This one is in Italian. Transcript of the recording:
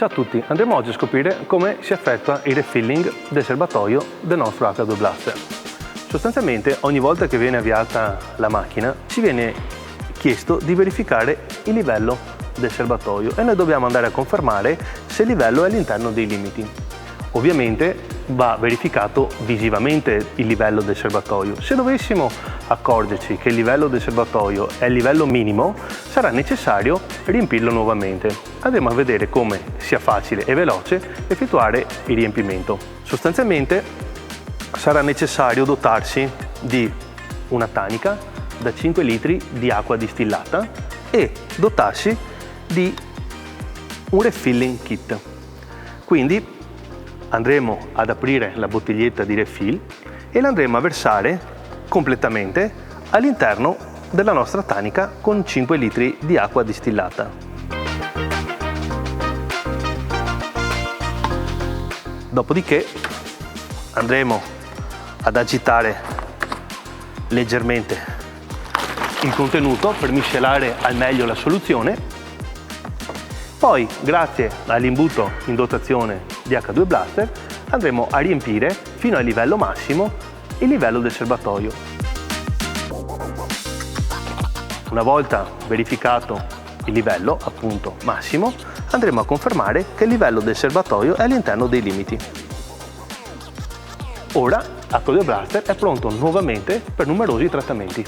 Ciao a tutti, andremo oggi a scoprire come si effettua il refilling del serbatoio del nostro H2 Blaster. Sostanzialmente ogni volta che viene avviata la macchina ci viene chiesto di verificare il livello del serbatoio e noi dobbiamo andare a confermare se il livello è all'interno dei limiti. Ovviamente va verificato visivamente il livello del serbatoio. Se dovessimo accorgerci che il livello del serbatoio è il livello minimo, sarà necessario riempirlo nuovamente. Andremo a vedere come sia facile e veloce effettuare il riempimento. Sostanzialmente sarà necessario dotarsi di una tanica da 5 litri di acqua distillata e dotarsi di un refilling kit. Quindi andremo ad aprire la bottiglietta di refill e la andremo a versare completamente all'interno della nostra tanica con 5 litri di acqua distillata. Dopodiché andremo ad agitare leggermente il contenuto per miscelare al meglio la soluzione. Poi, grazie all'imbuto in dotazione di H2 Blaster, andremo a riempire fino al livello massimo il livello del serbatoio. Una volta verificato il livello, appunto, massimo, andremo a confermare che il livello del serbatoio è all'interno dei limiti. Ora H2 Blaster è pronto nuovamente per numerosi trattamenti.